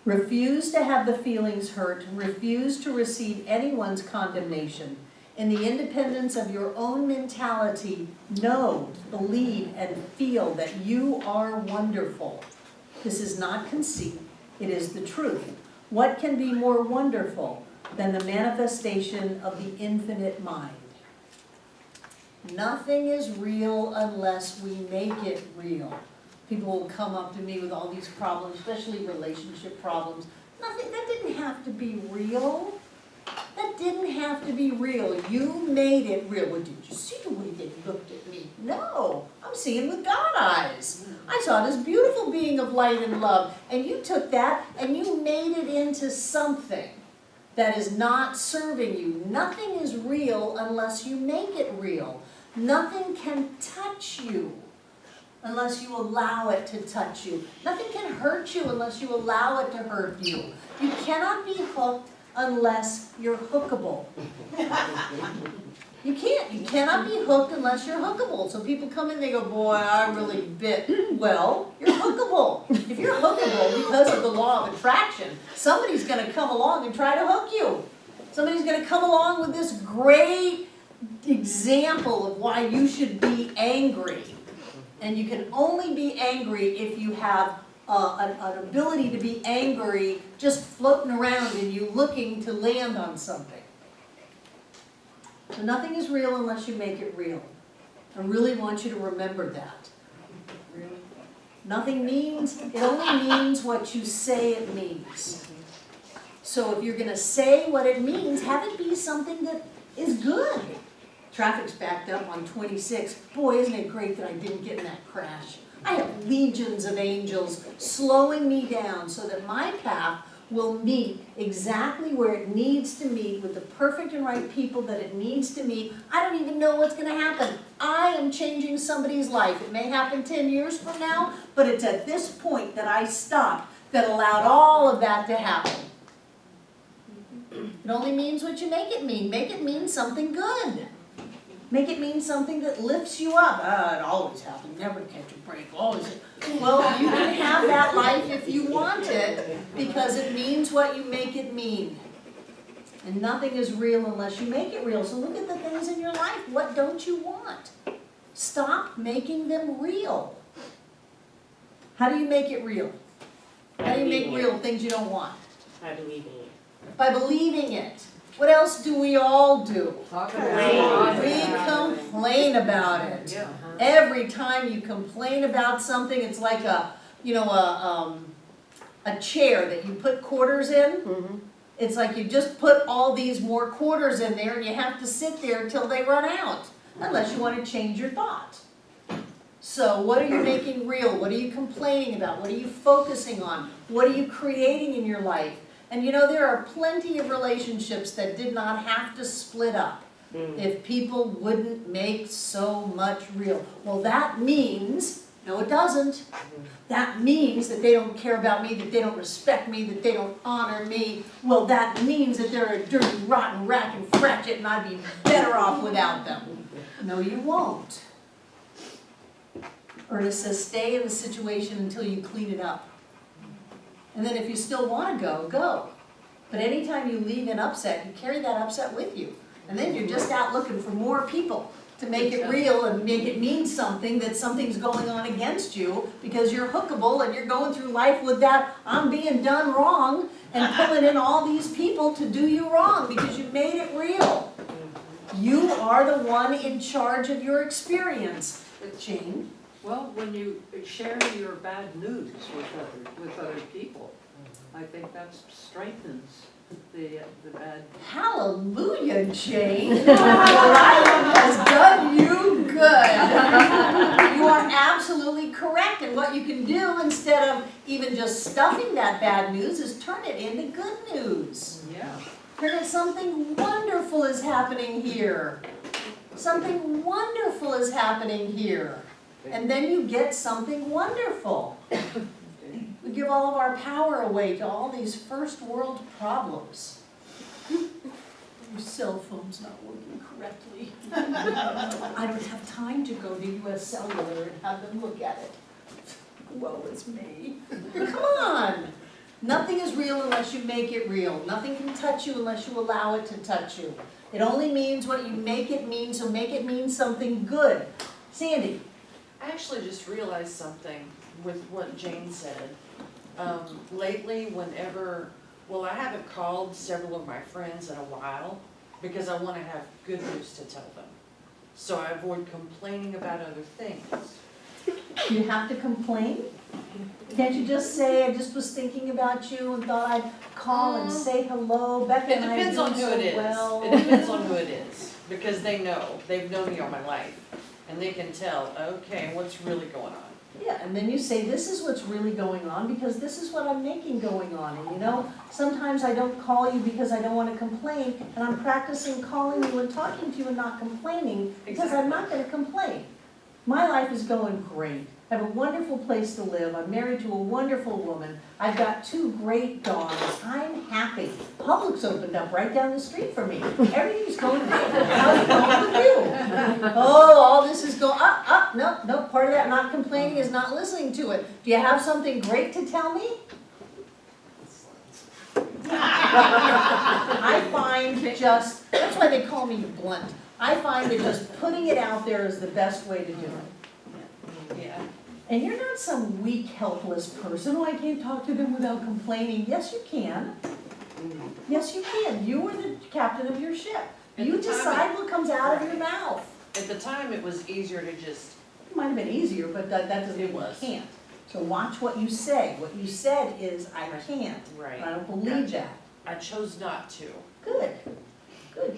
Refuse to have the feelings hurt. Refuse to receive anyone's condemnation. In the independence of your own mentality, know, believe, and feel that you are wonderful. This is not conceit. It is the truth. What can be more wonderful than the manifestation of the infinite mind? Nothing is real unless we make it real. People will come up to me with all these problems, especially relationship problems. Nothing, that didn't have to be real. That didn't have to be real. You made it real. Well, did you see the way they looked at me? No, I'm seeing with God eyes. I saw this beautiful being of light and love, and you took that and you made it into something that is not serving you. Nothing is real unless you make it real. Nothing can touch you unless you allow it to touch you. Nothing can hurt you unless you allow it to hurt you. You cannot be hooked unless you're hookable. You can't. You cannot be hooked unless you're hookable. So people come in, they go, boy, I really bit. Well, you're hookable. If you're hookable because of the law of attraction, somebody's going to come along and try to hook you. Somebody's going to come along with this great example of why you should be angry. And you can only be angry if you have an ability to be angry just floating around and you looking to land on something. So nothing is real unless you make it real. I really want you to remember that. Nothing means, it only means what you say it means. So if you're going to say what it means, have it be something that is good. Traffic's backed up on 26. Boy, isn't it great that I didn't get in that crash. I have legions of angels slowing me down so that my path will meet exactly where it needs to meet with the perfect and right people that it needs to meet. I don't even know what's going to happen. I am changing somebody's life. It may happen 10 years from now, but it's at this point that I stopped that allowed all of that to happen. It only means what you make it mean. Make it mean something good. Make it mean something that lifts you up. It always happens, never catch a break, always. Well, you can have that life if you want it, because it means what you make it mean. And nothing is real unless you make it real. So look at the things in your life. What don't you want? Stop making them real. How do you make it real? How do you make real things you don't want? By believing it. By believing it. What else do we all do? We complain about it. Every time you complain about something, it's like a chair that you put quarters in. It's like you just put all these more quarters in there and you have to sit there until they run out, unless you want to change your thought. So what are you making real? What are you complaining about? What are you focusing on? What are you creating in your life? And there are plenty of relationships that did not have to split up if people wouldn't make so much real. Well, that means, no it doesn't, that means that they don't care about me, that they don't respect me, that they don't honor me. Well, that means that they're a dirty, rotten rack and fratchet and I'd be better off without them. No, you won't. Ernest says, stay in the situation until you clean it up. And then if you still want to go, go. But anytime you leave an upset, you carry that upset with you. And then you're just out looking for more people to make it real and make it mean something, that something's going on against you, because you're hookable and you're going through life with that I'm being done wrong and pulling in all these people to do you wrong because you made it real. You are the one in charge of your experience. Jane? Well, when you share your bad news with other people, I think that strengthens the bad. Hallelujah, Jane. Your life has done you good. You are absolutely correct. And what you can do instead of even just stuffing that bad news is turn it into good news. Yeah. Turn it, something wonderful is happening here. Something wonderful is happening here. And then you get something wonderful. We give all of our power away to all these first world problems. Your cell phone's not working correctly. I don't have time to go to US Cellular and have them look at it. Woe is me. Come on. Nothing is real unless you make it real. Nothing can touch you unless you allow it to touch you. It only means what you make it mean, so make it mean something good. Sandy. I actually just realized something with what Jane said. Lately, I haven't called several of my friends in a while because I want to have good news to tell them. So I avoid complaining about other things. You have to complain? Can't you just say, I just was thinking about you and thought I'd call and say hello, Becca It and I depends are on doing who so it is. well. It depends on who it is, because they know, they've known me all my life, and they can tell, okay, what's really going on. Yeah, and then you say, this is what's really going on because this is what I'm making going on. And sometimes I don't call you because I don't want to complain, and I'm practicing calling you and talking to you and not complaining because I'm not going to complain. My life is going great. I have a wonderful place to live. I'm married to a wonderful woman. I've got 2 great dogs. I'm happy. Publix opened up right down the street from me. Everything's going great. How's it going with you? Oh, all this is going up. No, part of that not complaining is not listening to it. Do you have something great to tell me? I find that's why they call me blunt. I find that just putting it out there is the best way to do it. Yeah. And you're not some weak, helpless person. Oh, I can't talk to them without complaining. Yes, you can. Yes, you can. You are the captain of your ship. You decide what comes out of your mouth. At the time, it was easier to just, It might have been easier, but that doesn't mean you can't. So watch what you say. What you said is, I can't. right. But I don't believe that. I chose not to. Good. Good.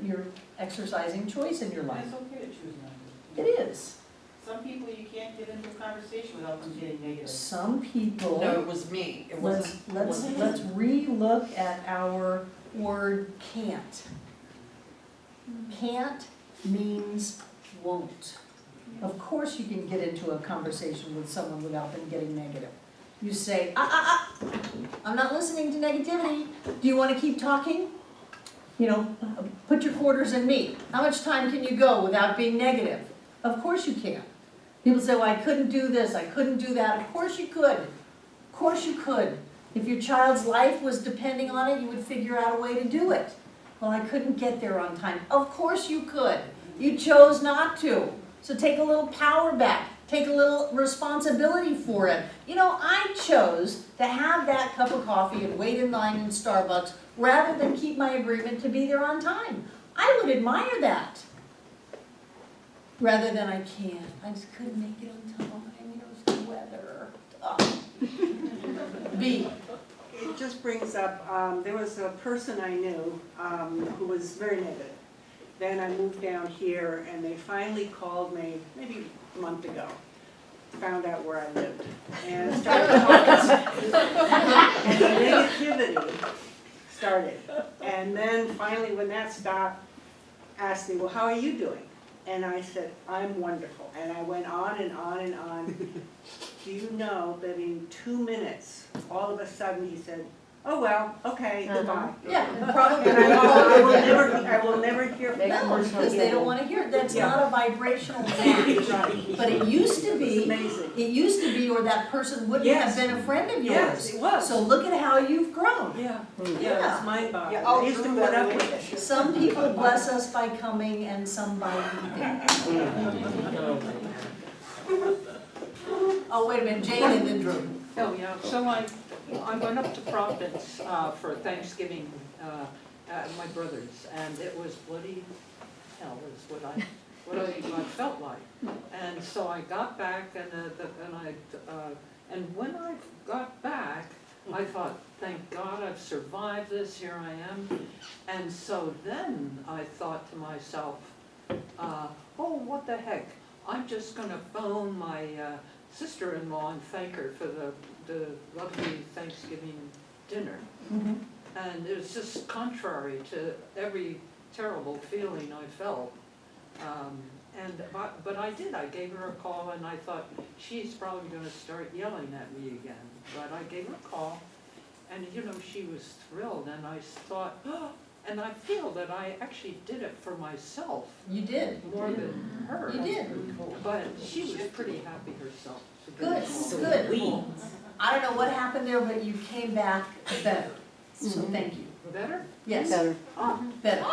You're exercising choice in your life. It's okay to choose not to. It is. Some people you can't get into a conversation without them getting negative. Some people. No, it was me. It wasn't. Let's re-look at our word can't. Can't means won't. Of course you can get into a conversation with someone without them getting negative. You say, I'm not listening to negativity. Do you want to keep talking? You know, put your quarters in me. How much time can you go without being negative? Of course you can. People say, well, I couldn't do this, I couldn't do that. Of course you could. Of course you could. If your child's life was depending on it, you would figure out a way to do it. Well, I couldn't get there on time. Of course you could. You chose not to. So take a little power back. Take a little responsibility for it. You know, I chose to have that cup of coffee and wait in line in Starbucks rather than keep my agreement to be there on time. I would admire that. Rather than I can't. I just couldn't make it on time. You know, it's the weather. Oh. B. It just brings up, there was a person I knew who was very negative. Then I moved down here and they finally called me maybe a month ago. Found out where I lived and started talking. And the negativity started. And then finally when that stopped, asked me, well, how are you doing? And I said, I'm wonderful. And I went on and on and on. Do you know that in 2 minutes, all of a sudden he said, oh, well, okay, goodbye. Yeah, probably. And I will never hear from them. No, because they don't want to hear it. That's not a vibrational match. But it used to It's be, amazing. or that person wouldn't have been a friend of yours. Yes, it was. So look at how you've grown. Yeah, Yeah. it's mind-boggling. Yeah, I'll I used to prove put that up later. with it. Some people bless us by coming and some by leaving. Oh, wait a minute, Jane and then Drew. Oh, yeah, so I went up to Providence for Thanksgiving at my brother's, and it was bloody hell is what I felt like. And so I got back, and when I got back, I thought, thank God I've survived this, here I am. And so then I thought to myself, oh, what the heck, I'm just gonna phone my sister-in-law and thank her for the lovely Thanksgiving dinner. Mm-hmm. And it was just contrary to every terrible feeling I felt. But I did, I gave her a call and I thought, she's probably gonna start yelling at me again. But I gave her a call and you know, she was thrilled and I thought, oh, and I feel that I actually did it for myself You did. more than her. You did. But she was pretty happy herself. Good, good. I don't know what happened there, but you came back better. So thank you. Better? Yes. Better. Better.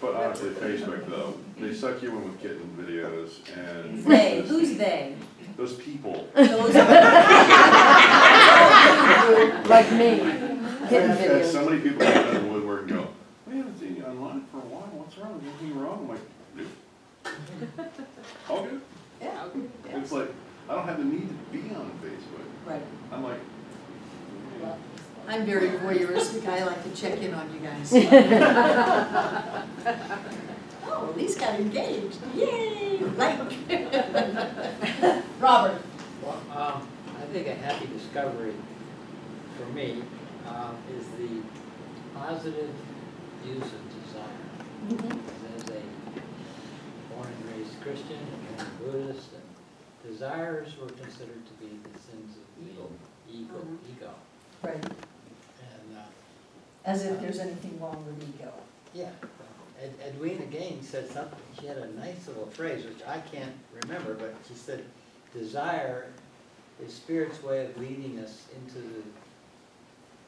But honestly, Facebook though, they suck you in with kitten videos and. They, who's they? Those people. Those Like me, I've hidden had videos. so many people come out of the woodwork and go, we haven't seen you online for a while, what's wrong, is anything wrong? I'm like, dude. All good. Yeah. It's like, I don't have the need to be on Facebook. Right. I'm like, I'm very voyeuristic. I like to check in on you guys. Oh, these got engaged. Yay! Like. Robert. Well, I think a happy discovery for me is the positive use of desire. As a born and raised Christian and a Buddhist, and desires were considered to be the sins of ego. Right. And As if there's anything wrong with ego. yeah, Edwina Gaines said something, she had a nice little phrase, which I can't remember, but she said, desire is Spirit's way of leading us into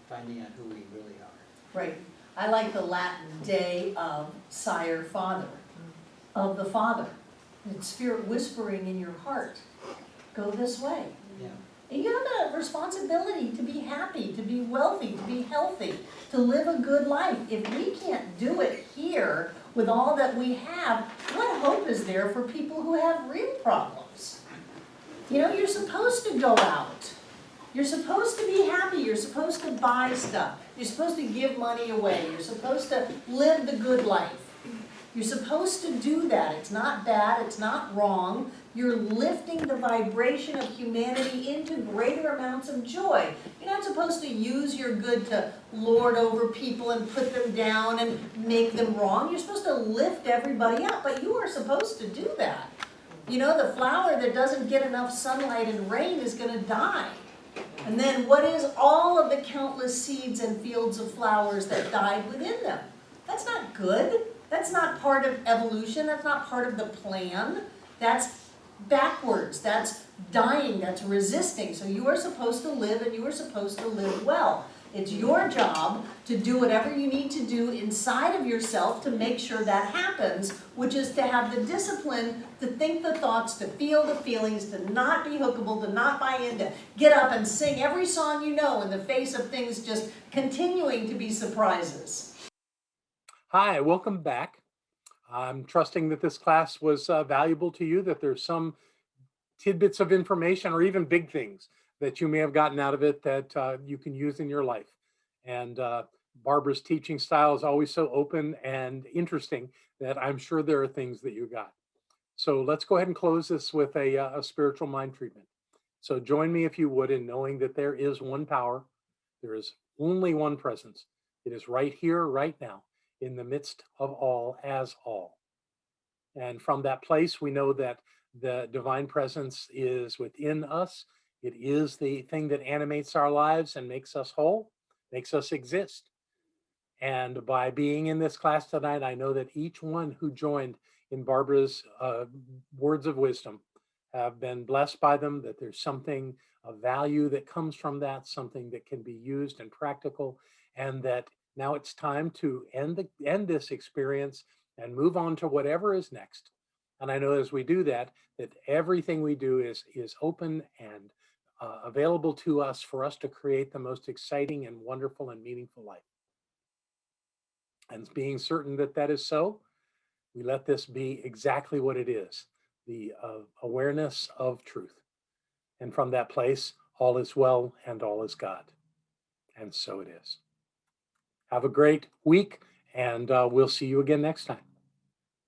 finding out who we really are. Right. I like the Latin day of sire father, of the Father. It's Spirit whispering in your heart, go this way. Yeah. And you have a responsibility to be happy, to be wealthy, to be healthy, to live a good life. If we can't do it here with all that we have, what hope is there for people who have real problems? You know, you're supposed to go out. You're supposed to be happy. You're supposed to buy stuff. You're supposed to give money away. You're supposed to live the good life. You're supposed to do that. It's not bad. It's not wrong You're lifting the vibration of humanity into greater amounts of joy. You're not supposed to use your good to lord over people and put them down and make them wrong. You're supposed to lift everybody up, but you are supposed to do that. You know, the flower that doesn't get enough sunlight and rain is going to die. And then what is all of the countless seeds and fields of flowers that died within them? That's not good. That's not part of evolution. That's not part of the plan. That's backwards. That's dying. That's resisting. So you are supposed to live, and you are supposed to live well. It's your job to do whatever you need to do inside of yourself to make sure that happens, which is to have the discipline to think the thoughts, to feel the feelings, to not be hookable, to not buy in, to get up and sing every song you know in the face of things just continuing to be surprises. Hi, welcome back. I'm trusting that this class was valuable to you, that there's some tidbits of information or even big things that you may have gotten out of it that you can use in your life. And Barbara's teaching style is always so open and interesting that I'm sure there are things that you got. So let's go ahead and close this with a spiritual mind treatment. So join me if you would in knowing that there is one power, there is only one presence. It is right here, right now, in the midst of all as all. And from that place, we know that the divine presence is within us. It is the thing that animates our lives and makes us whole, makes us exist. And by being in this class tonight, I know that each one who joined in Barbara's words of wisdom have been blessed by them, that there's something of value that comes from that, something that can be used and practical, and that now it's time to end this experience and move on to whatever is next. And I know as we do that, that everything we do is open and available to us for us to create the most exciting and wonderful and meaningful life. And being certain that that is so, we let this be exactly what it is, the awareness of truth. And from that place, all is well and all is God. And so it is. Have a great week, and we'll see you again next time.